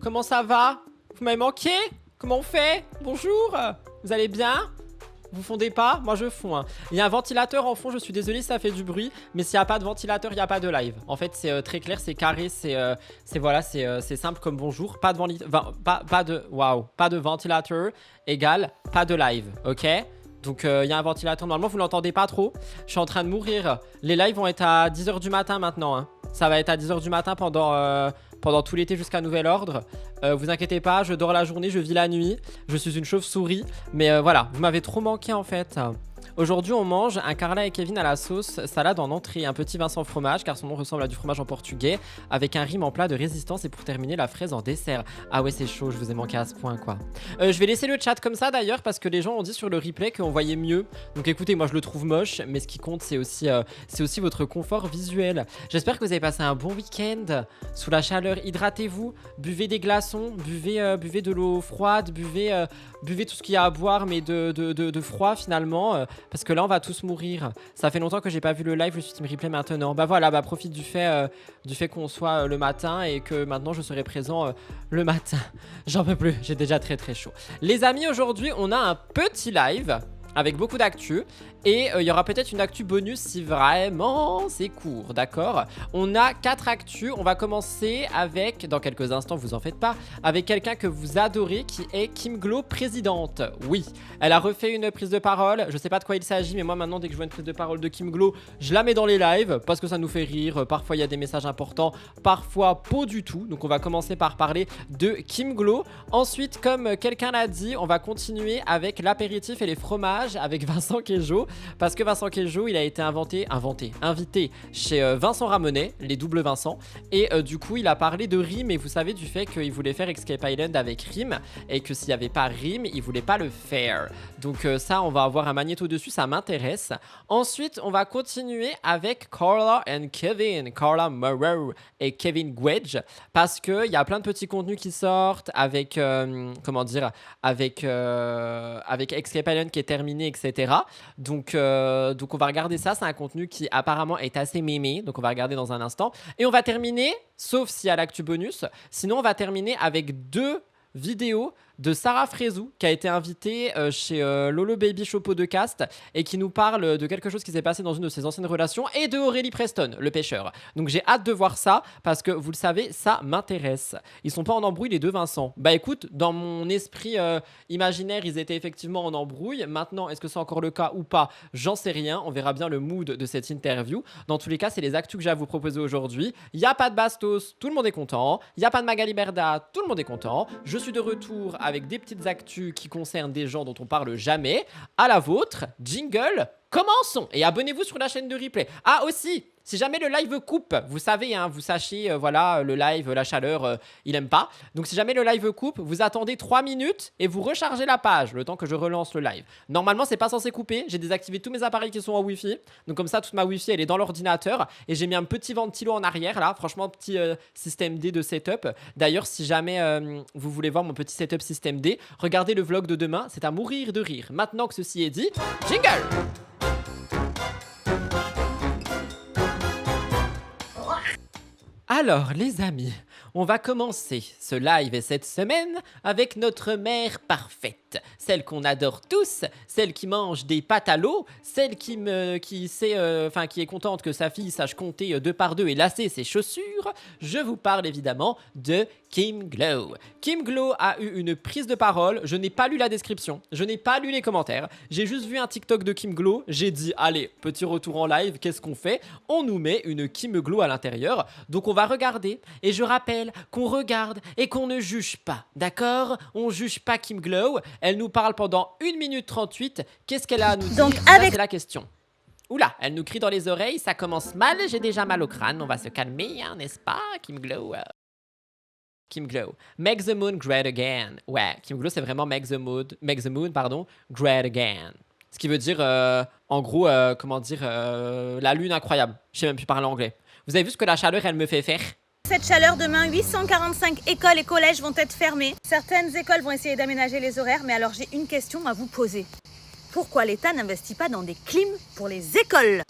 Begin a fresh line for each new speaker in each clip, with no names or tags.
Comment ça va? Vous m'avez manqué? Comment on fait? Bonjour. Vous allez bien? Vous fondez pas? Moi je fonds hein. Il y a un ventilateur en fond, je suis désolé si ça fait du bruit. Mais s'il n'y a pas de ventilateur, il n'y a pas de live. En fait c'est très clair, c'est carré, c'est voilà, c'est simple comme bonjour. Pas de ventilateur égale pas de live, ok? Donc il y a un ventilateur, normalement vous l'entendez pas trop. Je suis en train de mourir. Les lives vont être à 10h du matin maintenant hein. Ça va être à 10h du matin pendant tout l'été jusqu'à nouvel ordre. Vous inquiétez pas, je dors la journée, je vis la nuit. Je suis une chauve-souris. Mais voilà, vous m'avez trop manqué en fait. Aujourd'hui, on mange un Carla et Kevin à la sauce, salade en entrée, un petit Vincent fromage, car son nom ressemble à du fromage en portugais, avec un rime en plat de résistance et pour terminer, la fraise en dessert. Ah ouais, c'est chaud, je vous ai manqué à ce point, quoi. Je vais laisser le chat comme ça, d'ailleurs, parce que les gens ont dit sur le replay qu'on voyait mieux. Donc écoutez, moi je le trouve moche, mais ce qui compte, c'est aussi votre confort visuel. J'espère que vous avez passé un bon week-end, sous la chaleur. Hydratez-vous, buvez des glaçons, buvez de l'eau froide, buvez tout ce qu'il y a à boire, mais de froid, finalement. Parce que là on va tous mourir. Ça fait longtemps que j'ai pas vu le live, je suis team replay maintenant. Bah voilà, bah profite du fait qu'on soit le matin et que maintenant je serai présent le matin. J'en peux plus, j'ai déjà très très chaud. Les amis, aujourd'hui on a un petit live avec beaucoup d'actu. Et il y aura peut-être une actu bonus si vraiment c'est court, d'accord? On a 4 actus, on va commencer avec, dans quelques instants, vous en faites pas, avec quelqu'un que vous adorez qui est Kim Glow, présidente. Oui, elle a refait une prise de parole, je sais pas de quoi il s'agit, mais moi maintenant dès que je vois une prise de parole de Kim Glow, je la mets dans les lives parce que ça nous fait rire, parfois il y a des messages importants, parfois pas du tout. Donc on va commencer par parler de Kim Glow. Ensuite, comme quelqu'un l'a dit, on va continuer avec l'apéritif et les fromages avec Vincent Queijo. Parce que Vincent Queijo, il a été invité chez Vincent Ramonet, les doubles Vincent. Et du coup, il a parlé de rime. Et vous savez du fait qu'il voulait faire Escape Island avec rime. Et que s'il n'y avait pas rime, il voulait pas le faire. Donc ça, on va avoir un magnéto dessus, ça m'intéresse. Ensuite, on va continuer avec Carla and Kevin. Carla Moreau et Kevin Gwedge. Parce qu'il y a plein de petits contenus qui sortent avec, avec Escape Island qui est terminé, etc. Donc on va regarder ça, c'est un contenu qui apparemment est assez mémé, donc on va regarder dans un instant. Et on va terminer, sauf s'il y a l'actu bonus, sinon on va terminer avec 2 vidéos de Sarah Frézou qui a été invitée chez Lolo Baby Show Podcast et qui nous parle de quelque chose qui s'est passé dans une de ses anciennes relations et de Aurélie Preston, le pêcheur. Donc j'ai hâte de voir ça parce que vous le savez, ça m'intéresse. Ils sont pas en embrouille les deux Vincent. Bah écoute, dans mon esprit imaginaire, ils étaient effectivement en embrouille. Maintenant, est-ce que c'est encore le cas ou pas? J'en sais rien. On verra bien le mood de cette interview. Dans tous les cas, c'est les actus que j'ai à vous proposer aujourd'hui. Il n'y a pas de Bastos, tout le monde est content. Il n'y a pas de Magali Berda, tout le monde est content. Je suis de retour avec des petites actus qui concernent des gens dont on parle jamais. À la vôtre, jingle, commençons. Et abonnez-vous sur la chaîne de replay. Ah aussi, si jamais le live coupe, vous savez, hein, vous sachez, voilà, le live, la chaleur, il aime pas. Donc si jamais le live coupe, vous attendez 3 minutes et vous rechargez la page le temps que je relance le live. Normalement, c'est pas censé couper. J'ai désactivé tous mes appareils qui sont en Wi-Fi. Donc comme ça, toute ma Wi-Fi, elle est dans l'ordinateur. Et j'ai mis un petit ventilo en arrière, là. Franchement, petit système D de setup. D'ailleurs, si jamais vous voulez voir mon petit setup système D, regardez le vlog de demain. C'est à mourir de rire. Maintenant que ceci est dit, jingle! Alors les amis, on va commencer ce live et cette semaine avec notre mère parfaite, celle qu'on adore tous, celle qui mange des pâtes à l'eau, celle qui est contente que sa fille sache compter 2 par 2 et lasser ses chaussures. Je vous parle évidemment de Kim Glow. Kim Glow a eu une prise de parole, je n'ai pas lu la description, je n'ai pas lu les commentaires, j'ai juste vu un TikTok de Kim Glow, j'ai dit allez, petit retour en live, qu'est-ce qu'on fait? On nous met une Kim Glow à l'intérieur, donc on va regarder, et je rappelle qu'on regarde et qu'on ne juge pas, d'accord? On juge pas Kim Glow, elle nous parle pendant 1 minute 38, qu'est-ce qu'elle a à nous dire? Donc c'est la question. Oula, elle nous crie dans les oreilles, ça commence mal, j'ai déjà mal au crâne, on va se calmer, hein, n'est-ce pas, Kim Glow? Kim Glow. Make the moon great again. Ouais, Kim Glow, c'est vraiment make the moon, great again. Ce qui veut dire, en gros, la lune incroyable. Je sais même plus parler anglais. Vous avez vu ce que la chaleur, elle me fait faire?
Cette chaleur, demain, 845 écoles et collèges vont être fermés. Certaines écoles vont essayer d'aménager les horaires, mais alors j'ai une question à vous poser. Pourquoi l'État n'investit pas dans des clims pour les écoles?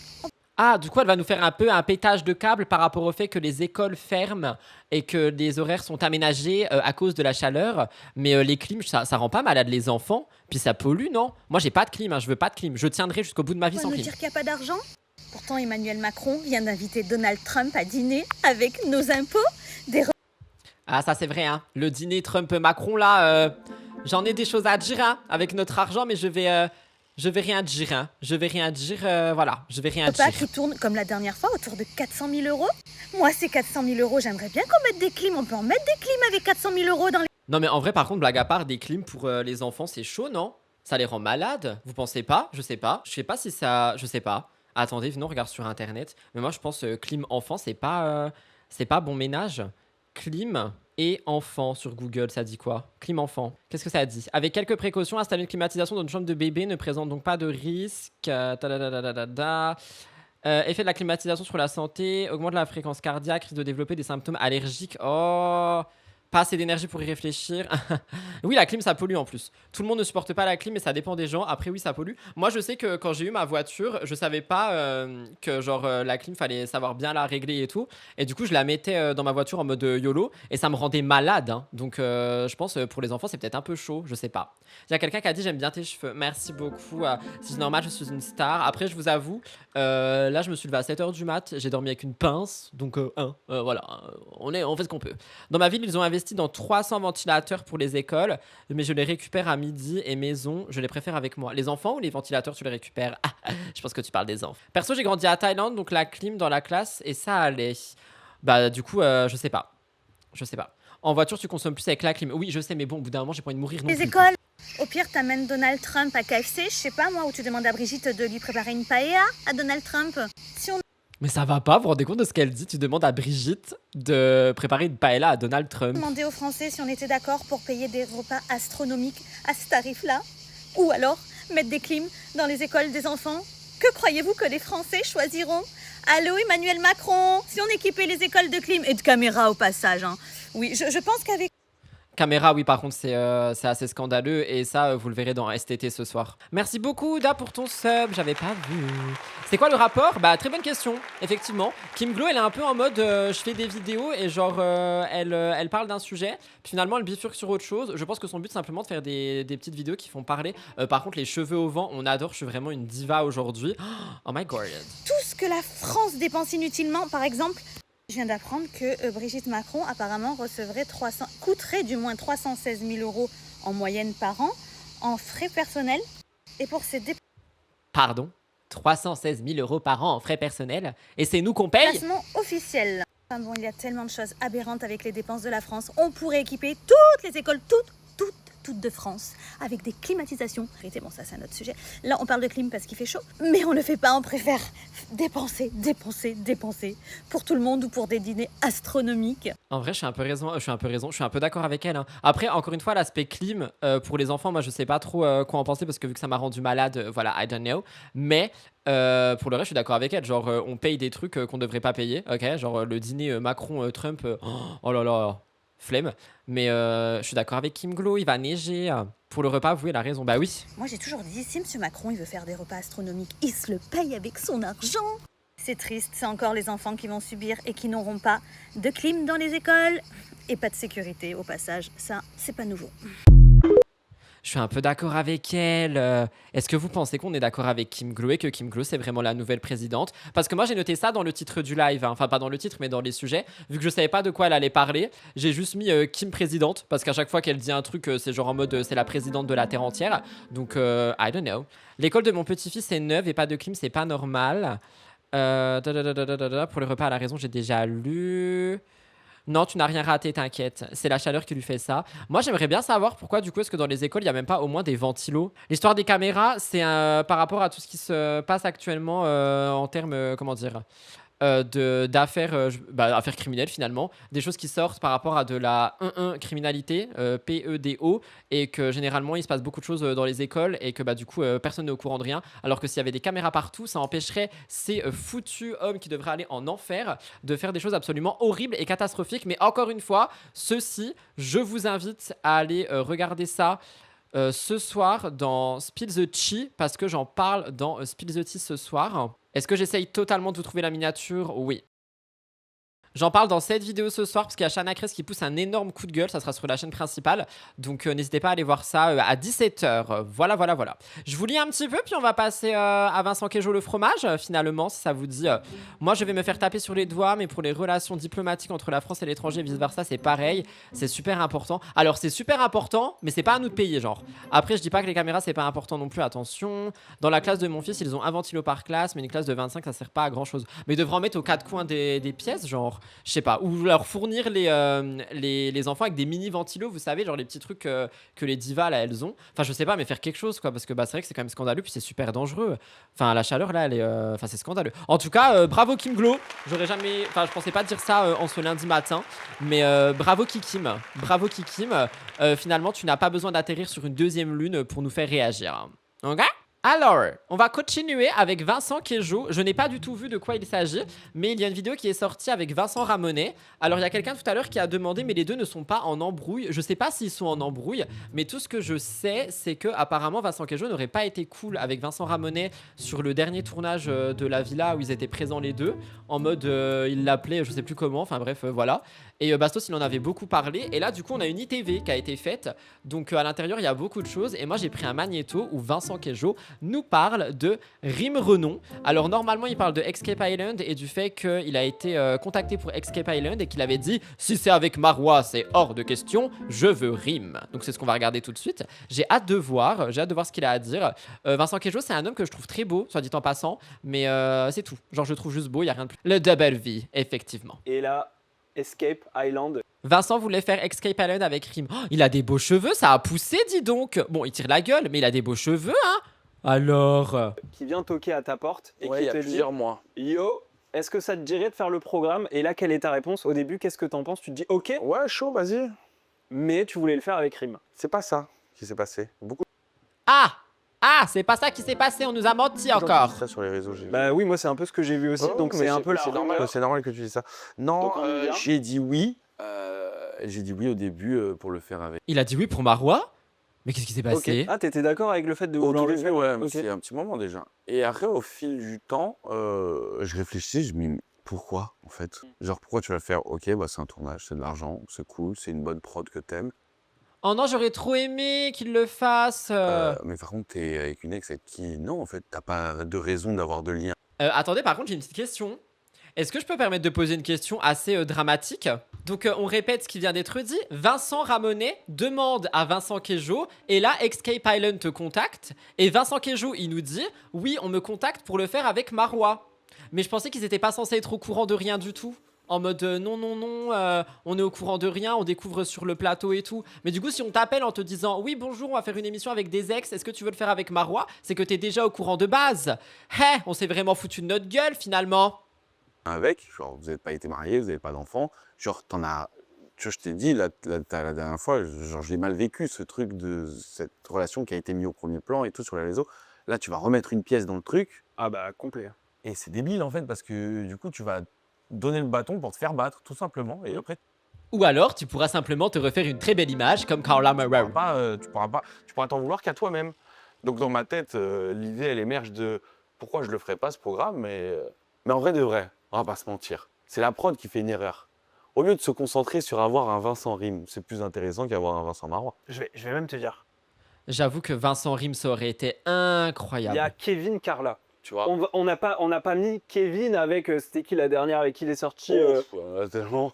Ah, du coup, elle va nous faire un peu un pétage de câble par rapport au fait que les écoles ferment et que les horaires sont aménagés à cause de la chaleur. Mais les clims, ça rend pas malade les enfants. Puis ça pollue, non? Moi, j'ai pas de clim, hein, je veux pas de clim. Je tiendrai jusqu'au bout de ma vie
On va
sans
nous
clim.
dire qu'il n'y a pas d'argent? Pourtant, Emmanuel Macron vient d'inviter Donald Trump à dîner avec nos impôts.
Ah, ça c'est vrai, hein. Le dîner Trump-Macron, là, j'en ai des choses à dire hein, avec notre argent, mais je vais rien dire, hein. Je vais rien dire, voilà, je vais rien
Repas
dire.
qui tournent comme la dernière fois autour de 400 000 euros. Moi, ces 400 000 euros, j'aimerais bien qu'on mette des clims. On peut en mettre des clims avec 400 000 euros dans les...
Non, mais en vrai, par contre, blague à part, des clims pour les enfants, c'est chaud, non? Ça les rend malades, vous pensez pas? Je sais pas. Je sais pas si ça. Je sais pas. Attendez, venons, on regarde sur internet. Mais moi, je pense clim enfant, c'est pas bon ménage. Clim et enfant sur Google, ça dit quoi? Clim enfant. Qu'est-ce que ça dit? Avec quelques précautions, installer une climatisation dans une chambre de bébé ne présente donc pas de risque. Tadadadadada. Effet de la climatisation sur la santé, augmente la fréquence cardiaque, risque de développer des symptômes allergiques. Oh, pas assez d'énergie pour y réfléchir. Oui, la clim, ça pollue en plus. Tout le monde ne supporte pas la clim, mais ça dépend des gens. Après, oui, ça pollue. Moi, je sais que quand j'ai eu ma voiture, je savais pas que genre la clim, fallait savoir bien la régler et tout. Et du coup, je la mettais dans ma voiture en mode YOLO et ça me rendait malade, hein. Donc, je pense pour les enfants, c'est peut-être un peu chaud. Je sais pas. Il y a quelqu'un qui a dit j'aime bien tes cheveux. Merci beaucoup. Si c'est normal, je suis une star. Après, je vous avoue, là, je me suis levé à 7h du mat. J'ai dormi avec une pince. Donc, voilà. On fait ce qu'on peut. Dans ma ville, ils ont investi dans 300 ventilateurs pour les écoles, mais je les récupère à midi et maison, je les préfère avec moi. Les enfants ou les ventilateurs, tu les récupères? Je pense que tu parles des enfants. Perso, j'ai grandi à Thaïlande, donc la clim dans la classe, et ça allait. Bah, du coup, je sais pas. Je sais pas. En voiture, tu consommes plus avec la clim. Oui, je sais, mais bon, au bout d'un moment, j'ai pas envie de mourir non
Les
plus.
écoles. Au pire, t'amènes Donald Trump à KFC, je sais pas moi, où tu demandes à Brigitte de lui préparer une paella à Donald Trump. Si on
Mais ça va pas, vous vous rendez compte de ce qu'elle dit? Tu demandes à Brigitte de préparer une paella à Donald Trump.
demandait aux Français si on était d'accord pour payer des repas astronomiques à ce tarif-là, ou alors mettre des clims dans les écoles des enfants, que croyez-vous que les Français choisiront? Allô Emmanuel Macron, si on équipait les écoles de clim et de caméras au passage, hein. Oui, je pense qu'avec...
Caméra, oui, par contre, c'est assez scandaleux. Et ça, vous le verrez dans STT ce soir. Merci beaucoup, Da, pour ton sub. J'avais pas vu. C'est quoi le rapport? Bah, très bonne question, effectivement. Kim Glow, elle est un peu en mode je fais des vidéos et genre, elle parle d'un sujet. Puis finalement, elle bifurque sur autre chose. Je pense que son but, c'est simplement de faire des petites vidéos qui font parler. Par contre, les cheveux au vent, on adore. Je suis vraiment une diva aujourd'hui. Oh my god.
tout ce que la France dépense inutilement, par exemple... Je viens d'apprendre que Brigitte Macron apparemment coûterait du moins 316 000 euros en moyenne par an en frais personnels. Et pour ces
Pardon? 316 000 euros par an en frais personnels? Et c'est nous qu'on paye?
déplacements officiels. Enfin bon, il y a tellement de choses aberrantes avec les dépenses de la France. On pourrait équiper toutes les écoles, toutes de France, avec des climatisations. Arrêtez, bon ça c'est un autre sujet. Là on parle de clim parce qu'il fait chaud, mais on ne le fait pas, on préfère dépenser pour tout le monde ou pour des dîners astronomiques.
En vrai, je suis un peu d'accord avec elle, hein. Après, encore une fois, l'aspect clim, pour les enfants, moi, je sais pas trop quoi en penser parce que vu que ça m'a rendu malade, voilà, I don't know. Mais pour le reste, je suis d'accord avec elle. Genre, on paye des trucs qu'on devrait pas payer, ok? Genre, le dîner Macron-Trump, oh là là, flemme. Mais je suis d'accord avec Kim Glow, il va neiger. Pour le repas, vous, elle a raison. Bah oui.
Moi j'ai toujours dit, si monsieur Macron il veut faire des repas astronomiques, il se le paye avec son argent. C'est triste, c'est encore les enfants qui vont subir et qui n'auront pas de clim dans les écoles et pas de sécurité au passage. Ça, c'est pas nouveau.
Je suis un peu d'accord avec elle. Est-ce que vous pensez qu'on est d'accord avec Kim Glow et que Kim Glow c'est vraiment la nouvelle présidente? Parce que moi j'ai noté ça dans le titre du live, hein. Enfin pas dans le titre mais dans les sujets. Vu que je savais pas de quoi elle allait parler, j'ai juste mis Kim présidente parce qu'à chaque fois qu'elle dit un truc, c'est genre en mode c'est la présidente de la terre entière. Donc I don't know. L'école de mon petit-fils est neuve et pas de clim, c'est pas normal. Pour le repas à la raison, j'ai déjà lu. Non, tu n'as rien raté, t'inquiète. C'est la chaleur qui lui fait ça. Moi, j'aimerais bien savoir pourquoi, du coup, est-ce que dans les écoles, il n'y a même pas au moins des ventilos? L'histoire des caméras, c'est par rapport à tout ce qui se passe actuellement en termes, comment dire, d'affaires affaires criminelles finalement, des choses qui sortent par rapport à de la 1-1 criminalité, PEDO, et que généralement il se passe beaucoup de choses dans les écoles et que du coup personne n'est au courant de rien, alors que s'il y avait des caméras partout, ça empêcherait ces foutus hommes qui devraient aller en enfer de faire des choses absolument horribles et catastrophiques. Mais encore une fois, ceci, je vous invite à aller regarder ça ce soir dans Spill the Tea parce que j'en parle dans Spill the Tea ce soir. Est-ce que j'essaye totalement de vous trouver la miniature? Oui. J'en parle dans cette vidéo ce soir parce qu'il y a Shana Kress qui pousse un énorme coup de gueule, ça sera sur la chaîne principale. Donc n'hésitez pas à aller voir ça à 17h. Voilà. Je vous lis un petit peu puis on va passer à Vincent Queijo le fromage finalement si ça vous dit. Moi je vais me faire taper sur les doigts mais pour les relations diplomatiques entre la France et l'étranger et vice versa c'est pareil. C'est super important. Alors c'est super important mais c'est pas à nous de payer genre. Après je dis pas que les caméras c'est pas important non plus, attention. Dans la classe de mon fils ils ont un ventilo par classe mais une classe de 25 ça sert pas à grand chose. Mais ils devraient en mettre aux quatre coins des pièces genre. Je sais pas, ou leur fournir les enfants avec des mini ventilos, vous savez, genre les petits trucs que les divas là elles ont. Enfin, je sais pas, mais faire quelque chose quoi, parce que bah, c'est vrai que c'est quand même scandaleux, puis c'est super dangereux. Enfin, la chaleur là, elle est. Enfin, c'est scandaleux. En tout cas, bravo Kim Glow. J'aurais jamais. Enfin, je pensais pas dire ça en ce lundi matin, mais bravo Kikim. Bravo Kikim. Finalement, tu n'as pas besoin d'atterrir sur une deuxième lune pour nous faire réagir. Ok? Alors, on va continuer avec Vincent Queijo. Je n'ai pas du tout vu de quoi il s'agit, mais il y a une vidéo qui est sortie avec Vincent Ramonet. Alors, il y a quelqu'un tout à l'heure qui a demandé, mais les deux ne sont pas en embrouille. Je sais pas s'ils sont en embrouille, mais tout ce que je sais, c'est que apparemment Vincent Queijo n'aurait pas été cool avec Vincent Ramonet sur le dernier tournage de la villa où ils étaient présents les deux. En mode, il l'appelait, je sais plus comment, enfin bref, voilà. Et Bastos, il en avait beaucoup parlé. Et là, du coup, on a une ITV qui a été faite. Donc, à l'intérieur, il y a beaucoup de choses. Et moi, j'ai pris un magnéto où Vincent Queijo nous parle de Rim Renon. Alors, normalement, il parle de Escape Island et du fait qu'il a été contacté pour Escape Island et qu'il avait dit « Si c'est avec Marois, c'est hors de question, je veux Rim ». Donc, c'est ce qu'on va regarder tout de suite. J'ai hâte de voir ce qu'il a à dire. Vincent Queijo, c'est un homme que je trouve très beau, soit dit en passant. Mais c'est tout. Genre, je le trouve juste beau, il n'y a rien de plus. Le double V, effectivement.
Et là, Escape Island.
Vincent voulait faire Escape Island avec Rim. Oh, il a des beaux cheveux, ça a poussé, dis donc. Bon, il tire la gueule, mais il a des beaux cheveux, hein. Alors.
Qui vient toquer à ta porte et
Ouais,
qui
il y a
te dit
plusieurs mois.
Yo, est-ce que ça te dirait de faire le programme? Et là, quelle est ta réponse? Au début, qu'est-ce que t'en penses? Tu te dis ok,
Ouais, chaud, vas-y.
mais tu voulais le faire avec Rim.
C'est pas ça qui s'est passé. Beaucoup
Ah, c'est pas ça qui s'est passé, on nous a menti
de gens qui
encore.
disent ça sur les réseaux. J'ai vu.
Bah oui, moi c'est un peu ce que j'ai vu aussi,
Oh,
donc
mais
c'est un peu la
c'est normal.
rumeur.
C'est normal que tu dises ça. Non,
Donc, on y vient.
j'ai dit oui. J'ai dit oui au début pour le faire avec.
Il a dit oui pour Marois. Mais qu'est-ce qui s'est
Ok.
passé?
Ah, t'étais d'accord avec le fait de
Au
vouloir
tout
le
début,
faire?
ouais, mais
Ok.
c'est un petit moment déjà. Et après, au fil du temps, je réfléchissais, je me dis, mais pourquoi en fait? Genre, pourquoi tu vas le faire? Ok, bah c'est un tournage, c'est de l'argent, c'est cool, c'est une bonne prod que t'aimes.
Oh non, j'aurais trop aimé qu'il le fasse.
Mais par contre, t'es avec une ex avec qui, non, en fait, t'as pas de raison d'avoir de lien.
Attendez, par contre, j'ai une petite question. Est-ce que je peux permettre de poser une question assez dramatique? Donc, on répète ce qui vient d'être dit. Vincent Ramonet demande à Vincent Queijo, et là, Escape Island te contacte. Et Vincent Queijo, il nous dit, oui, on me contacte pour le faire avec Marois. Mais je pensais qu'ils étaient pas censés être au courant de rien du tout. En mode non, on est au courant de rien, on découvre sur le plateau et tout. Mais du coup, si on t'appelle en te disant oui, bonjour, on va faire une émission avec des ex, est-ce que tu veux le faire avec Marois? C'est que t'es déjà au courant de base. Hé, on s'est vraiment foutu de notre gueule finalement.
Avec, genre, vous n'avez pas été mariés, vous n'avez pas d'enfant, genre, t'en as, tu vois, je t'ai dit, la dernière fois, genre, j'ai mal vécu ce truc de cette relation qui a été mise au premier plan et tout sur les réseaux. Là, tu vas remettre une pièce dans le truc,
Ah bah complet.
et c'est débile, en fait, parce que, du coup, tu vas donner le bâton pour te faire battre, tout simplement, et après,
Ou alors, tu pourras simplement te refaire une très belle image comme Carla Morrow.
tu pourras t'en vouloir qu'à toi-même. Donc, dans ma tête, l'idée, elle émerge de pourquoi je le ferais pas, ce programme, mais en vrai de vrai, on va pas se mentir. C'est la prod qui fait une erreur. Au lieu de se concentrer sur avoir un Vincent Rim, c'est plus intéressant qu'avoir un Vincent Marois.
Je vais même te dire.
J'avoue que Vincent Rim, ça aurait été
Il
incroyable.
y a Kevin Carla.
Tu vois.
On n'a pas mis Kevin avec. C'était qui la dernière avec qui il est sorti
Tellement.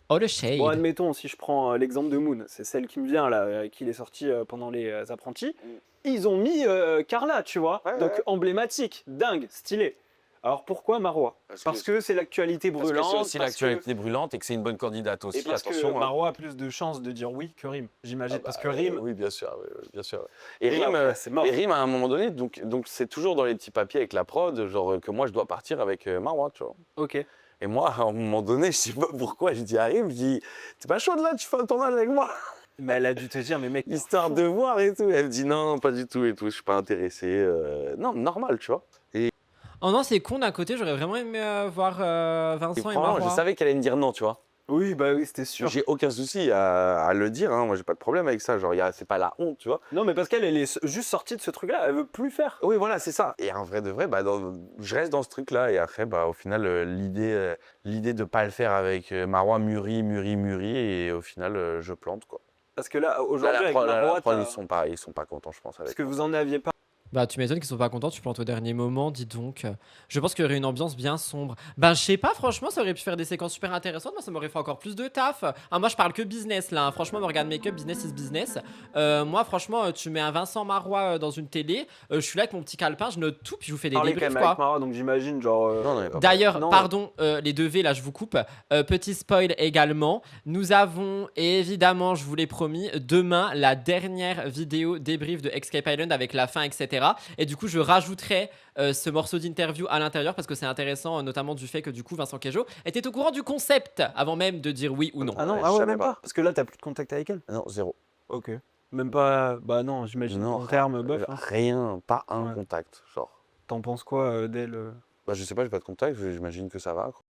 Oh le shade.
Bon, admettons, si je prends l'exemple de Moon, c'est celle qui me vient là, avec qui il est sorti pendant les apprentis. Ils ont mis Carla, tu vois.
Ouais,
Donc
ouais.
emblématique, dingue, stylé. Alors pourquoi Marois? Parce que c'est l'actualité
Parce que
brûlante.
c'est aussi
parce
l'actualité brûlante et que c'est une bonne candidate aussi.
Et parce que
Attention.
Marois a plus de chances de dire oui que Rim, j'imagine. Parce que Rim,
Oui, bien sûr. Oui, bien sûr. Et
Rim,
Rim,
après, c'est mort.
et Rim, à un moment donné, donc c'est toujours dans les petits papiers avec la prod, genre que moi je dois partir avec Marois, tu vois.
Ok.
Et moi, à un moment donné, je sais pas pourquoi, je dis à Rim, je dis, t'es pas chaud de là, tu fais un tournage avec moi?
Mais elle a dû te dire, mais mec,
Histoire de voir et tout. Elle me dit non, pas du tout et tout, je suis pas intéressé. Non, normal, tu vois.
Oh non, c'est con d'un côté, j'aurais vraiment aimé voir
Et
Vincent et
franchement,
Marois.
je savais qu'elle allait me dire non, tu vois.
Oui, bah oui, c'était sûr.
J'ai aucun souci à le dire, hein. Moi j'ai pas de problème avec ça, genre c'est pas la honte, tu vois.
Non, mais parce qu'elle est juste sortie de ce truc-là, elle veut plus faire.
Oui, voilà, c'est ça. Et en vrai de vrai, bah, je reste dans ce truc-là. Et après, bah, au final, l'idée de pas le faire avec Marois mûrit. Et au final, je plante, quoi.
Parce que là,
Là,
aujourd'hui, avec
la
Marois,
prod,
t'as-
ils sont pas contents, je pense.
parce
Avec
que
moi.
vous en aviez pas.
Bah, tu m'étonnes qu'ils sont pas contents, tu plantes au dernier moment, dis donc. Je pense qu'il y aurait une ambiance bien sombre. Ben, je sais pas, franchement, ça aurait pu faire des séquences super intéressantes. Moi, ça m'aurait fait encore plus de taf. Ah, moi, je parle que business là. Hein. Franchement, Morgan Makeup, business is business. Moi, franchement, tu mets un Vincent Marois dans une télé. Je suis là avec mon petit calepin, je note tout, puis je vous fais des
Parler quand
débriefs,
même avec
quoi.
Marois, donc j'imagine, genre.
Non, non, il va pas.
D'ailleurs,
Non.
pardon, les deux V, là, je vous coupe. Petit spoil également. Nous avons, évidemment, je vous l'ai promis, demain, la dernière vidéo débrief de Escape Island avec la fin, etc. Et du coup, je rajouterai ce morceau d'interview à l'intérieur parce que c'est intéressant, notamment du fait que du coup, Vincent Queijo était au courant du concept avant même de dire oui ou non.
Ah non,
Ouais,
ah
je
ouais,
savais
même pas. Parce que là, t'as plus de contact avec elle.
Non, zéro.
Ok. Même pas. Bah non, j'imagine.
Non,
En terme, bof. hein.
rien, pas un
Ouais.
contact, genre.
T'en penses quoi d'elle
Bah, je sais pas, j'ai pas de contact, j'imagine que ça va, quoi.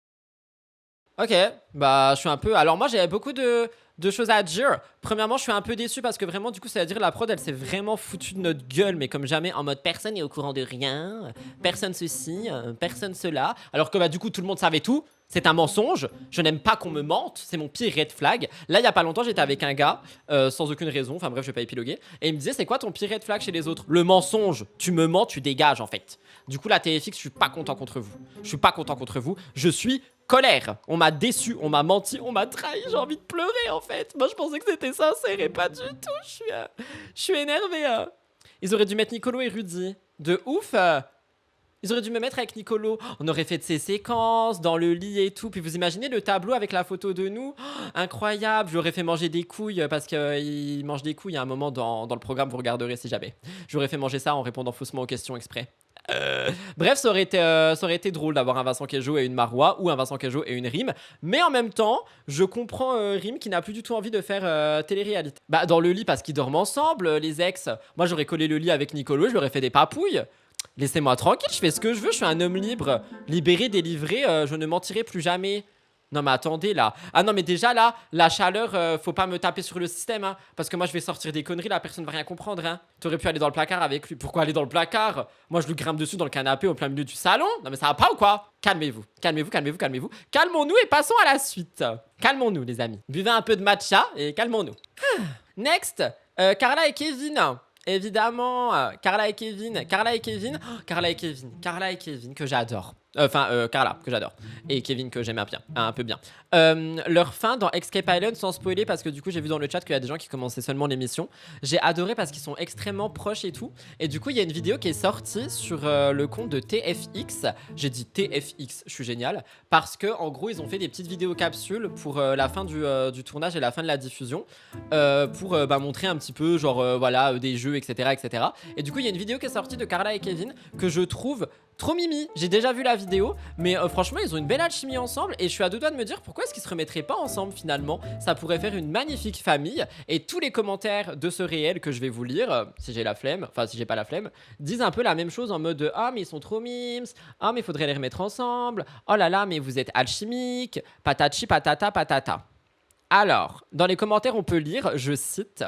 Ok, bah je suis un peu. Alors moi j'avais beaucoup de choses à dire. Premièrement, je suis un peu déçu parce que vraiment, du coup, c'est-à-dire la prod, elle s'est vraiment foutue de notre gueule, mais comme jamais, en mode personne n'est au courant de rien, personne ceci, personne cela. Alors que bah du coup, tout le monde savait tout. C'est un mensonge. Je n'aime pas qu'on me mente. C'est mon pire red flag. Là, il y a pas longtemps, j'étais avec un gars sans aucune raison. Enfin bref, je vais pas épiloguer. Et il me disait, c'est quoi ton pire red flag chez les autres? Le mensonge. Tu me mens, tu dégages en fait. Du coup, la TFX, je suis pas content contre vous. Je suis pas content contre vous. Je suis colère. On m'a déçu, on m'a menti, on m'a trahi. J'ai envie de pleurer en fait. Moi, je pensais que c'était sincère et pas du tout. Je suis énervé. Ils auraient dû mettre Nicolo et Rudy. De ouf. Ils auraient dû me mettre avec Nicolo. On aurait fait de ces séquences dans le lit et tout. Puis vous imaginez le tableau avec la photo de nous? Incroyable. Je lui aurais fait manger des couilles parce qu'il mange des couilles à un moment dans le programme. Vous regarderez si jamais. J'aurais fait manger ça en répondant faussement aux questions exprès. Bref, ça aurait été drôle d'avoir un Vincent Queijo et une Marois ou un Vincent Queijo et une Rime. Mais en même temps, je comprends Rime qui n'a plus du tout envie de faire télé-réalité. Bah, dans le lit parce qu'ils dorment ensemble, les ex. Moi, j'aurais collé le lit avec Nicolo, je lui aurais fait des papouilles. Laissez-moi tranquille, je fais ce que je veux, je suis un homme libre. Libéré, délivré, je ne mentirai plus jamais. Non mais attendez là. Ah non mais déjà là, la chaleur, faut pas me taper sur le système hein, parce que moi je vais sortir des conneries, la personne va rien comprendre hein. T'aurais pu aller dans le placard avec lui. Pourquoi aller dans le placard? Moi je lui grimpe dessus dans le canapé au plein milieu du salon. Non mais ça va pas ou quoi? Calmez-vous, calmez-vous, calmez-vous, calmez-vous. Calmons-nous et passons à la suite. Calmons-nous les amis. Buvez un peu de matcha et calmons-nous. Next, Carla et Kevin. Évidemment, Carla et Kevin, que j'adore. Enfin, Carla, que j'adore. Et Kevin, que j'aime bien, un peu bien. Leur fin dans Escape Island, sans spoiler, parce que du coup, j'ai vu dans le chat qu'il y a des gens qui commençaient seulement l'émission. J'ai adoré parce qu'ils sont extrêmement proches et tout. Et du coup, il y a une vidéo qui est sortie sur le compte de TFX. J'ai dit TFX, je suis génial. Parce que, en gros, ils ont fait des petites vidéos capsules pour la fin du tournage et la fin de la diffusion. Pour montrer un petit peu, genre, voilà, des jeux, etc., etc. Et du coup, il y a une vidéo qui est sortie de Carla et Kevin que je trouve trop mimi. J'ai déjà vu la vidéo, mais franchement, ils ont une belle alchimie ensemble. Et je suis à deux doigts de me dire pourquoi est-ce qu'ils se remettraient pas ensemble finalement. Ça pourrait faire une magnifique famille. Et tous les commentaires de ce réel que je vais vous lire, si j'ai la flemme, enfin si j'ai pas la flemme, disent un peu la même chose en mode ah mais ils sont trop mimes, ah mais il faudrait les remettre ensemble, oh là là mais vous êtes alchimiques, patati patata patata. Alors, dans les commentaires, on peut lire, je cite.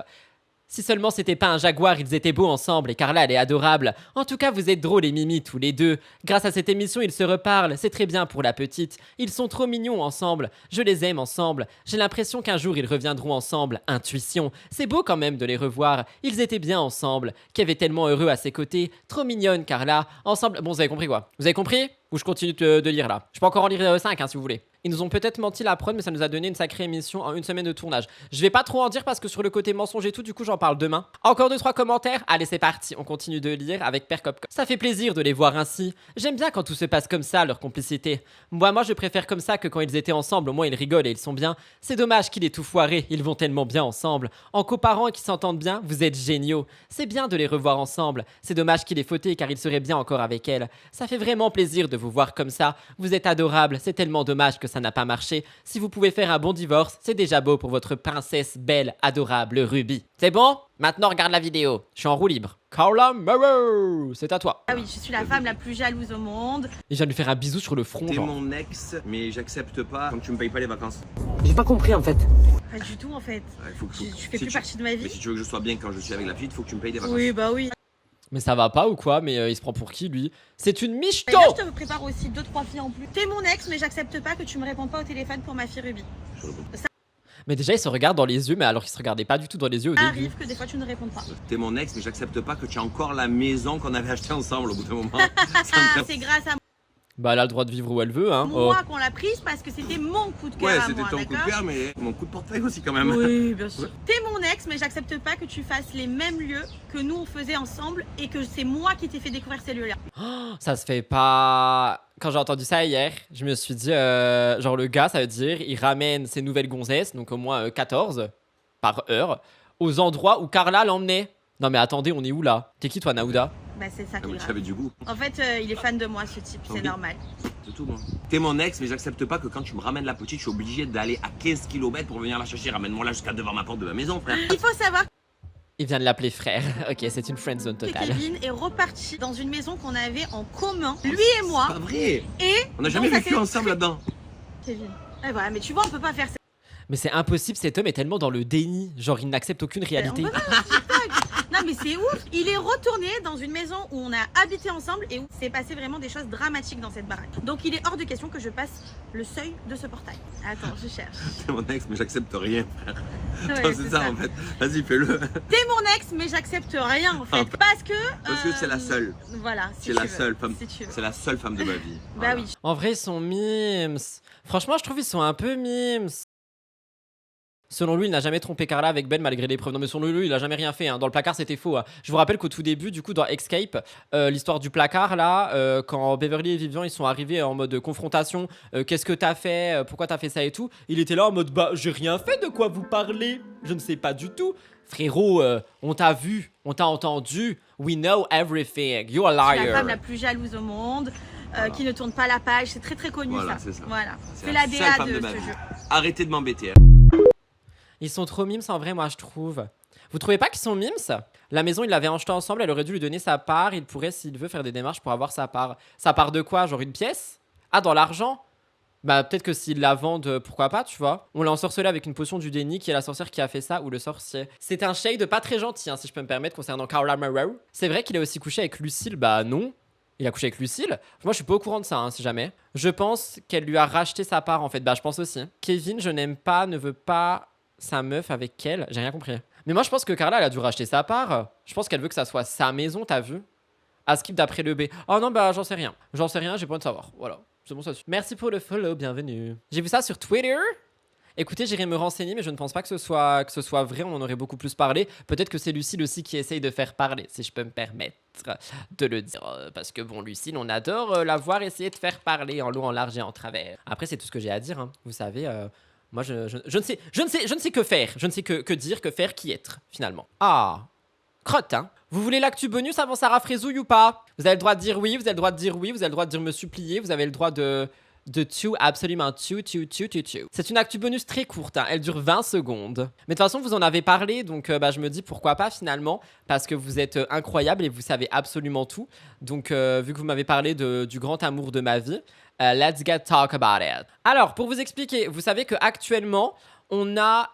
Si seulement c'était pas un jaguar, ils étaient beaux ensemble et Carla elle est adorable. En tout cas, vous êtes drôles et mimi tous les deux. Grâce à cette émission, ils se reparlent, c'est très bien pour la petite. Ils sont trop mignons ensemble, je les aime ensemble. J'ai l'impression qu'un jour ils reviendront ensemble. Intuition, c'est beau quand même de les revoir. Ils étaient bien ensemble. Kev est tellement heureux à ses côtés. Trop mignonne Carla. Ensemble, bon vous avez compris quoi? Vous avez compris? Ou je continue de lire là? Je peux encore en lire 5 si vous voulez. Ils nous ont peut-être menti la prod, mais ça nous a donné une sacrée émission en une semaine de tournage. Je vais pas trop en dire parce que sur le côté mensonge et tout, du coup j'en parle demain. Encore 2-3 commentaires. Allez c'est parti, on continue de lire avec Père Copcom. Ça fait plaisir de les voir ainsi. J'aime bien quand tout se passe comme ça, leur complicité. Moi je préfère comme ça que quand ils étaient ensemble, au moins ils rigolent et ils sont bien. C'est dommage qu'il ait tout foiré, ils vont tellement bien ensemble. En coparents et qui s'entendent bien, vous êtes géniaux. C'est bien de les revoir ensemble. C'est dommage qu'il ait fauté car il serait bien encore avec elle. Ça fait vraiment plaisir de de vous voir comme ça. Vous êtes adorable, c'est tellement dommage que ça n'a pas marché. Si vous pouvez faire un bon divorce, c'est déjà beau pour votre princesse belle, adorable Ruby. C'est bon? Maintenant regarde la vidéo. Je suis en roue libre. Carla Murray, c'est à toi.
Ah oui, je suis la femme la plus jalouse au monde.
Il vient de lui faire un bisou sur le front,
T'es
genre.
mon ex, mais j'accepte pas quand tu me payes pas les vacances.
J'ai pas compris en fait.
Pas du tout en fait.
Faut que-
Tu fais
si
plus partie de ma
Mais
vie.
si tu veux que je sois bien quand je suis avec la fille, il faut que tu me payes des vacances.
Oui, bah oui.
Mais ça va pas ou quoi? Mais il se prend pour qui lui? C'est une
Et
michto!
là, je te prépare aussi 2-3 filles en plus. T'es mon ex, mais j'accepte pas que tu me réponds pas au téléphone pour ma fille Ruby.
Mais déjà il se regarde dans les yeux, mais alors qu'il se regardait pas du tout dans les yeux au
Ça
début.
arrive que des fois tu ne réponds pas.
T'es mon ex, mais j'accepte pas que tu aies encore la maison qu'on avait achetée ensemble au bout d'un moment. Ça
Ah,
me fait-
c'est grâce à
Bah elle a le droit de vivre où elle veut, hein. Oh.
moi qu'on l'a prise parce que c'était mon coup de cœur
Ouais,
à
c'était
moi,
ton coup de
d'accord?
cœur, mais mon coup de portefeuille aussi quand même.
Oui, bien sûr. T'es mon ex, mais j'accepte pas que tu fasses les mêmes lieux que nous on faisait ensemble et que c'est moi qui t'ai fait découvrir ces lieux-là.
Ça se fait pas. Quand j'ai entendu ça hier, je me suis dit, genre le gars, ça veut dire, il ramène ses nouvelles gonzesses, donc au moins 14 par heure, aux endroits où Carla l'emmenait. Non mais attendez, on est où là? T'es qui toi, Naouda?
Bah c'est ça
Ah,
qui est
mais tu
grave.
avais du goût,
En fait, il est fan de moi ce type, c'est
Oui.
normal.
c'est tout moi. T'es mon ex, mais j'accepte pas que quand tu me ramènes la petite, je suis obligé d'aller à 15 km pour venir la chercher. Ramène-moi là jusqu'à devant ma porte de ma maison, frère.
Il faut savoir
Il vient de l'appeler frère. Ok, c'est une friendzone
que
totale.
Kevin est reparti dans une maison qu'on avait en commun, lui et moi,
Pas vrai.
et
On n'a jamais
donc, ça
vécu
s'est-
ensemble là-dedans.
Kevin. Et voilà, mais tu vois, on peut pas faire ça.
Mais c'est impossible, cet homme est tellement dans le déni. Genre, il n'accepte aucune réalité.
On peut pas faire ça. Non mais c'est ouf. Il est retourné dans une maison où on a habité ensemble et où s'est passé vraiment des choses dramatiques dans cette baraque. Donc il est hors de question que je passe le seuil de ce portail. Attends, je cherche.
T'es mon ex, mais j'accepte rien, frère.
Ouais,
Attends, c'est ça en fait. Vas-y, fais-le.
T'es mon ex, mais j'accepte rien en fait. Parce que.
Parce que c'est la seule.
Voilà. Si
C'est
tu
la
veux,
seule femme.
Si tu veux.
C'est la seule femme de ma vie.
Bah
Voilà.
oui.
En vrai, ils sont mimes. Franchement, je trouve ils sont un peu mimes. Selon lui, il n'a jamais trompé Carla avec Ben malgré les preuves. Non mais selon lui, il a jamais rien fait. Hein. Dans le placard, c'était faux. Hein. Je vous rappelle qu'au tout début, du coup, dans Escape, l'histoire du placard, là, quand Beverly et Vivian, ils sont arrivés en mode confrontation. Qu'est-ce que t'as fait? Pourquoi t'as fait ça et tout? Il était là en mode, bah, j'ai rien fait, de quoi vous parlez? Je ne sais pas du tout. Frérot, on t'a vu, on t'a entendu. We know everything. You're a
Je suis la
liar.
femme la plus jalouse au monde, qui ne tourne pas la page. C'est très très connu
Voilà,
ça.
c'est ça.
Voilà.
C'est
C'est
la
la
seule
DA
femme
de
de ma
ce
vie.
jeu.
Arrêtez de m'embêter.
Ils sont trop mimes en vrai, moi je trouve. Vous trouvez pas qu'ils sont mimes? La maison, il l'avait achetée ensemble, elle aurait dû lui donner sa part. Il pourrait, s'il veut, faire des démarches pour avoir sa part. Sa part de quoi? Genre une pièce? Ah, dans l'argent? Bah peut-être que s'ils la vendent, pourquoi pas, tu vois. On l'a ensorcelé avec une potion du déni, qui est la sorcière qui a fait ça, ou le sorcier. C'est un shade pas très gentil, hein, si je peux me permettre, concernant Carla Murray. C'est vrai qu'il a aussi couché avec Lucille, bah non. Il a couché avec Lucille. Moi, je suis pas au courant de ça, hein, si jamais. Je pense qu'elle lui a racheté sa part, en fait. Bah, je pense aussi. Kevin, je n'aime pas, ne veut pas sa meuf avec elle. J'ai rien compris. Mais moi, je pense que Carla, elle a dû racheter sa part. Je pense qu'elle veut que ça soit sa maison, t'as vu? À skip d'après le B. Oh non, bah, j'en sais rien. J'en sais rien, j'ai pas envie de savoir. Voilà. C'est bon, ça suffit. Merci pour le follow, bienvenue. J'ai vu ça sur Twitter. Écoutez, j'irai me renseigner, mais je ne pense pas que ce soit vrai. On en aurait beaucoup plus parlé. Peut-être que c'est Lucille aussi qui essaye de faire parler, si je peux me permettre de le dire. Parce que bon, Lucille, on adore la voir essayer de faire parler en long, en large et en travers. Après, c'est tout ce que j'ai à dire. Hein. Vous savez, moi, je ne sais que faire. Je ne sais que dire, que faire, qui être, finalement. Ah, crotte, hein. Vous voulez l'actu bonus avant Sarah Frézouille ou pas? Vous avez le droit de dire oui, vous avez le droit de dire oui, vous avez le droit de dire me supplier, vous avez le droit de tout, absolument tout. C'est une actu bonus très courte, hein. Elle dure 20 secondes. Mais de toute façon, vous en avez parlé, donc bah, je me dis pourquoi pas finalement, parce que vous êtes incroyable et vous savez absolument tout. Donc vu que vous m'avez parlé du grand amour de ma vie, let's get talk about it. Alors, pour vous expliquer, vous savez qu'actuellement, on a,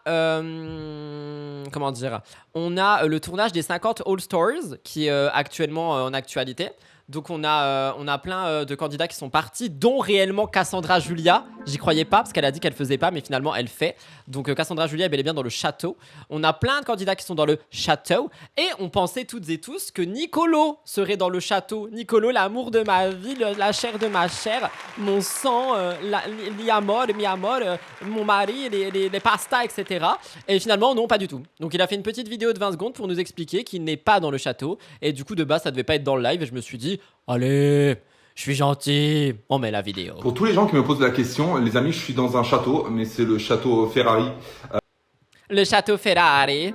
comment dire, on a le tournage des 50 All Stars qui est actuellement en actualité. Donc on a plein de candidats qui sont partis, dont réellement Cassandra Julia. J'y croyais pas parce qu'elle a dit qu'elle faisait pas, mais finalement elle fait. Donc Cassandra Julia est bel et bien dans le château. On a plein de candidats qui sont dans le château. Et on pensait toutes et tous que Nicolo serait dans le château. Nicolo, l'amour de ma vie, la chair de ma chair, mon sang, mi amor, mon mari, les pastas, etc. Et finalement, non, pas du tout. Donc il a fait une petite vidéo de 20 secondes pour nous expliquer qu'il n'est pas dans le château. Et du coup, de base, ça devait pas être dans le live. Et je me suis dit, allez, je suis gentil, on met la vidéo.
Pour tous les gens qui me posent la question, les amis, je suis dans un château, mais c'est le château Ferrari.
Le château Ferrari.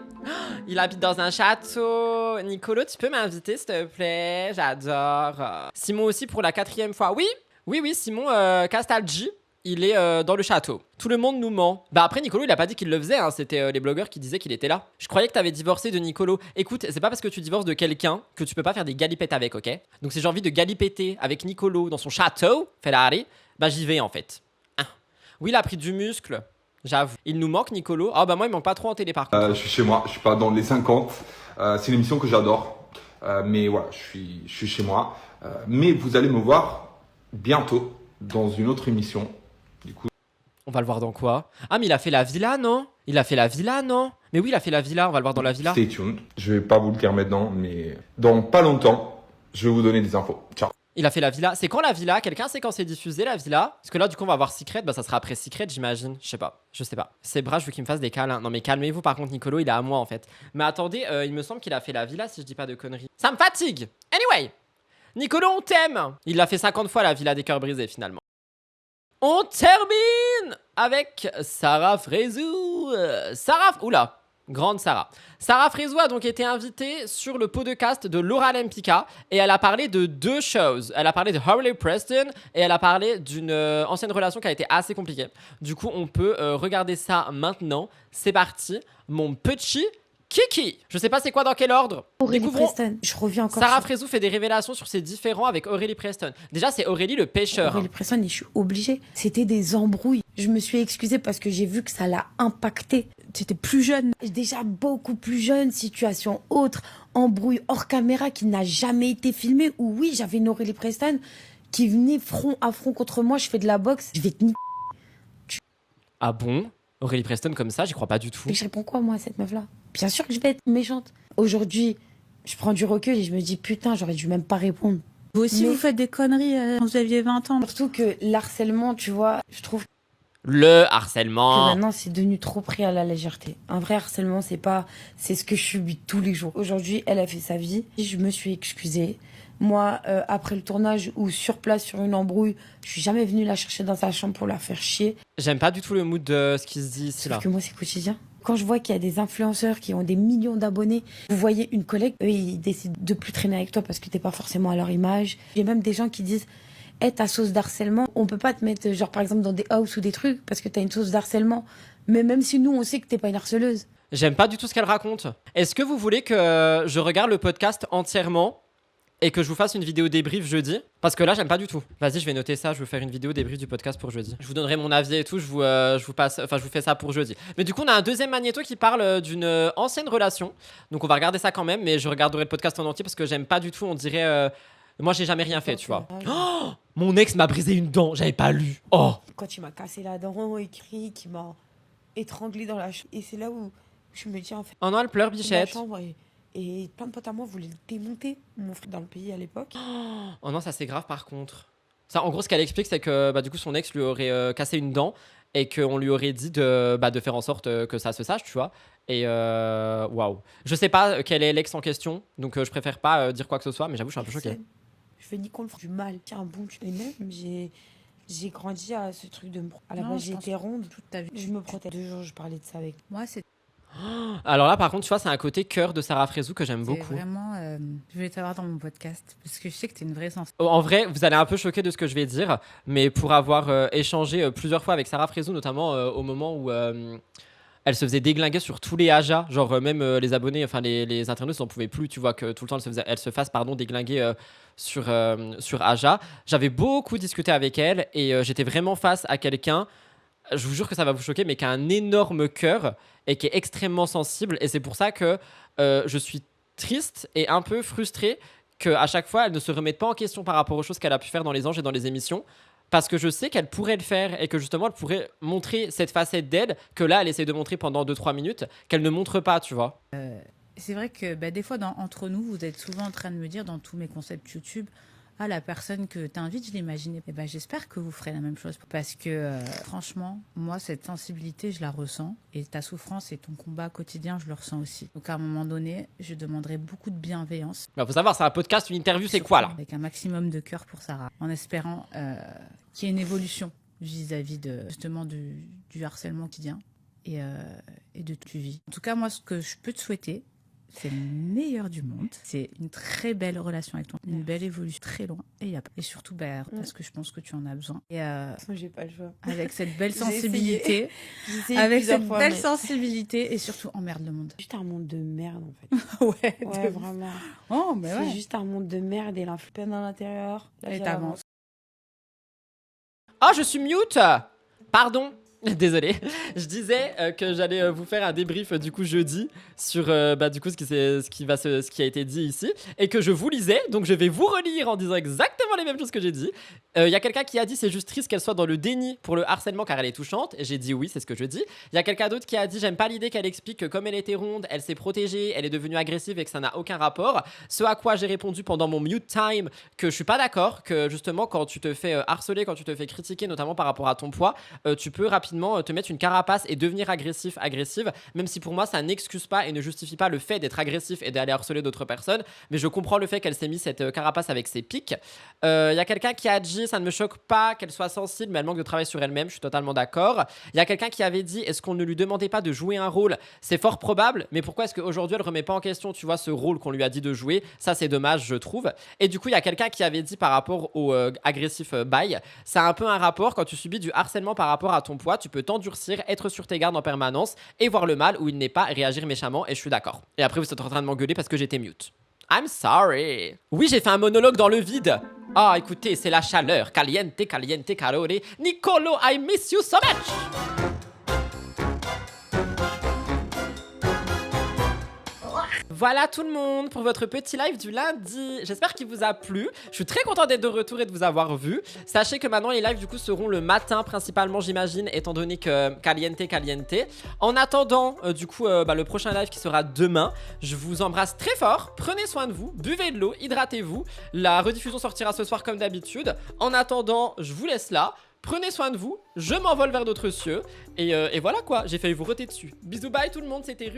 Il habite dans un château. Nicolo, tu peux m'inviter, s'il te plaît? J'adore. Simon aussi pour la 4e fois. Oui, Oui, oui, Simon Castaldi, il est dans le château. Tout le monde nous ment. Bah après, Nicolo, il a pas dit qu'il le faisait, hein. C'était les blogueurs qui disaient qu'il était là. Je croyais que t'avais divorcé de Nicolo. Écoute, c'est pas parce que tu divorces de quelqu'un que tu peux pas faire des galipettes avec, ok? Donc si j'ai envie de galipetter avec Nicolo dans son château, Ferrari, bah j'y vais en fait. Ah. Oui, il a pris du muscle, j'avoue. Il nous manque, Nicolo. Ah bah moi, il manque pas trop en télé par contre.
Je suis chez moi, je suis pas dans les 50. C'est une émission que j'adore. Mais voilà, je suis chez moi. Mais vous allez me voir bientôt dans une autre émission. Du coup,
On va le voir dans quoi? Ah, mais il a fait la villa, non? Il a fait la villa, non? Mais oui, il a fait la villa, on va le voir dans la villa.
stay tuned. Je vais pas vous le dire maintenant, mais dans pas longtemps, je vais vous donner des infos. Ciao.
Il a fait la villa. C'est quand la villa? Quelqu'un sait quand c'est diffusé la villa? Parce que là, du coup, on va voir Secret. Bah, ça sera après Secret, j'imagine. Je sais pas. C'est bras, je veux qu'il me fasse des câlins. Non, mais calmez-vous, par contre, Nicolo, il est à moi en fait. Mais attendez, il me semble qu'il a fait la villa si je dis pas de conneries. Ça me fatigue! Anyway! Nicolo, on t'aime! Il l'a fait 50 fois la villa des cœurs brisés finalement. On termine avec Sarah Frézou. Oula, grande Sarah. Sarah Frézou a donc été invitée sur le podcast de Laura Lempicka et elle a parlé de deux choses. Elle a parlé de Harley Preston et elle a parlé d'une ancienne relation qui a été assez compliquée. Du coup, on peut regarder ça maintenant. C'est parti, mon petit Kiki. Je sais pas c'est quoi dans quel ordre.
Aurélie
Découvrons.
Preston, je reviens encore
Sarah
sur
Frézou fait des révélations sur ses différends avec Aurélie Preston. Déjà, c'est Aurélie le pêcheur.
Aurélie Preston et je suis obligée. C'était des embrouilles. Je me suis excusée parce que j'ai vu que ça l'a impacté. C'était plus jeune. Déjà beaucoup plus jeune, situation autre, embrouille hors caméra qui n'a jamais été filmée. Où oui, j'avais une Aurélie Preston qui venait front à front contre moi. Je fais de la boxe. Je vais te niquer.
Ah bon? Aurélie Preston comme ça, j'y crois pas du tout.
Et je réponds quoi moi à cette meuf-là? Bien sûr que je vais être méchante. Aujourd'hui, je prends du recul et je me dis putain, j'aurais dû même pas répondre.
Vous aussi,
Mais-
vous faites des conneries quand vous aviez 20 ans.
Surtout que l'harcèlement, tu vois, je trouve
Le
que
harcèlement.
maintenant c'est devenu trop pris à la légèreté. Un vrai harcèlement, c'est ce que je subis tous les jours. Aujourd'hui, elle a fait sa vie. Je me suis excusée. Moi, après le tournage ou sur place sur une embrouille, je suis jamais venue la chercher dans sa chambre pour la faire chier.
J'aime pas du tout le mood de ce qui se dit ici
Sauf
là.
que moi, c'est quotidien. Quand je vois qu'il y a des influenceurs qui ont des millions d'abonnés, vous voyez une collègue, eux, ils décident de plus traîner avec toi parce que t'es pas forcément à leur image. Il y a même des gens qui disent ta sauce d'harcèlement, on peut pas te mettre, genre par exemple, dans des house ou des trucs parce que t'as une sauce d'harcèlement. Mais même si nous, on sait que t'es pas une harceleuse.
J'aime pas du tout ce qu'elle raconte. Est-ce que vous voulez que je regarde le podcast entièrement et que je vous fasse une vidéo débrief jeudi? Parce que là, j'aime pas du tout. Vas-y, je vais noter ça. Je vais faire une vidéo débrief du podcast pour jeudi. Je vous donnerai mon avis et tout. Je vous fais ça pour jeudi. Mais du coup, on a un deuxième magnéto qui parle d'une ancienne relation. Donc, on va regarder ça quand même. Mais je regarderai le podcast en entier parce que j'aime pas du tout. On dirait. Moi, j'ai jamais rien fait, tu vois. Oh, mon ex m'a brisé une dent. J'avais pas lu. Oh.
Quand il m'a cassé la dent, écrit, qui m'a étranglé dans la chambre. Et c'est là où je me dis en fait.
Oh non, elle pleure,
la
bichette.
chambre et plein de potes à moi voulaient le démonter, mon frère dans le pays à l'époque.
Oh non, ça c'est grave par contre. Ça, en gros, ce qu'elle explique, c'est que bah, du coup, son ex lui aurait cassé une dent et qu'on lui aurait dit de faire en sorte que ça se sache, tu vois. Et waouh. Je sais pas quel est l'ex en question, donc je préfère pas dire quoi que ce soit, mais j'avoue, je suis un peu choqué.
Je vais ni qu'on le fasse du mal. Tiens, bon, et même, j'ai grandi à ce truc de me. À la
Non,
base,
je pense
j'étais ronde.
Toute ta vie.
Je me protège. 2 jours, je parlais de ça avec.
Moi, c'est
Alors là, par contre, tu vois, c'est un côté cœur de Sarah Frézou que j'aime beaucoup.
vraiment. Je voulais t'avoir dans mon podcast parce que je sais que t'es une vraie sens.
En vrai, vous allez un peu choquer de ce que je vais dire, mais pour avoir échangé plusieurs fois avec Sarah Frézou, notamment au moment où elle se faisait déglinguer sur tous les Aja, genre même les abonnés, enfin les internautes n'en pouvaient plus, tu vois que tout le temps elle se fasse déglinguer sur Aja. J'avais beaucoup discuté avec elle et j'étais vraiment face à quelqu'un, je vous jure que ça va vous choquer, mais qui a un énorme cœur et qui est extrêmement sensible, et c'est pour ça que je suis triste et un peu frustrée qu'à chaque fois, elle ne se remette pas en question par rapport aux choses qu'elle a pu faire dans Les Anges et dans les émissions. Parce que je sais qu'elle pourrait le faire et que justement, elle pourrait montrer cette facette d'elle que là, elle essaie de montrer pendant 2-3 minutes, qu'elle ne montre pas, tu vois.
C'est vrai que des fois, entre nous, vous êtes souvent en train de me dire dans tous mes concepts YouTube, ah, la personne que t'invites, je l'imaginais. Et j'espère que vous ferez la même chose. Parce que franchement, moi, cette sensibilité, je la ressens. Et ta souffrance et ton combat quotidien, je le ressens aussi. Donc à un moment donné, je demanderai beaucoup de bienveillance.
Bah, faut savoir, c'est un podcast, une interview, c'est quoi là?
Avec un maximum de cœur pour Sarah. En espérant qu'il y ait une évolution vis-à-vis justement du harcèlement quotidien et de tout tu vis. En tout cas, moi, ce que je peux te souhaiter, c'est le meilleur du monde. C'est une très belle relation avec toi, une belle évolution très loin. Et surtout, parce que je pense que tu en as besoin. Et
J'ai pas le choix.
avec cette belle
J'ai essayé.
sensibilité,
J'ai essayé
avec
plusieurs
cette
fois,
belle
mais-
sensibilité et surtout emmerde le monde.
Juste un monde de merde en fait.
Ouais,
Ouais, vraiment.
Oh, mais
C'est
ouais.
juste un monde de merde et l'influence à l'intérieur. Là,
Et
j'ai
t'avances.
Oh, je suis mute. Pardon. Désolé, je disais que j'allais vous faire un débrief du coup jeudi sur du coup ce qui a été dit ici et que je vous lisais, donc je vais vous relire en disant exactement les mêmes choses que j'ai dit. Il y a quelqu'un qui a dit c'est juste triste qu'elle soit dans le déni pour le harcèlement car elle est touchante, et j'ai dit oui, c'est ce que je dis. Il y a quelqu'un d'autre qui a dit j'aime pas l'idée qu'elle explique que comme elle était ronde, elle s'est protégée, elle est devenue agressive et que ça n'a aucun rapport. Ce à quoi j'ai répondu pendant mon mute time que je suis pas d'accord, que justement quand tu te fais harceler, quand tu te fais critiquer notamment par rapport à ton poids, tu peux rapidement te mettre une carapace et devenir agressive, même si pour moi ça n'excuse pas et ne justifie pas le fait d'être agressif et d'aller harceler d'autres personnes, mais je comprends le fait qu'elle s'est mis cette carapace avec ses pics. Il y a quelqu'un qui a dit ça ne me choque pas qu'elle soit sensible mais elle manque de travail sur elle-même, je suis totalement d'accord. Il y a quelqu'un qui avait dit est-ce qu'on ne lui demandait pas de jouer un rôle, c'est fort probable, mais pourquoi est-ce qu'aujourd'hui elle remet pas en question, tu vois, ce rôle qu'on lui a dit de jouer, ça c'est dommage je trouve. Et du coup il y a quelqu'un qui avait dit par rapport au agressif bail, c'est un peu un rapport quand tu subis du harcèlement par rapport à ton poids, tu peux t'endurcir, être sur tes gardes en permanence et voir le mal où il n'est pas, réagir méchamment, et je suis d'accord. Et après vous êtes en train de m'engueuler parce que j'étais mute. I'm sorry. Oui, j'ai fait un monologue dans le vide. Ah, écoutez, c'est la chaleur. Caliente, caliente, calore. Nicolo, I miss you so much. Voilà tout le monde pour votre petit live du lundi. J'espère qu'il vous a plu. Je suis très content d'être de retour et de vous avoir vu. Sachez que maintenant les lives du coup seront le matin principalement, j'imagine, étant donné que caliente. En attendant le prochain live qui sera demain, je vous embrasse très fort. Prenez soin de vous, buvez de l'eau, hydratez-vous. La rediffusion sortira ce soir comme d'habitude. En attendant, je vous laisse là. Prenez soin de vous, je m'envole vers d'autres cieux. Et voilà quoi, j'ai failli vous roter dessus. Bisous, bye tout le monde, c'était Ru.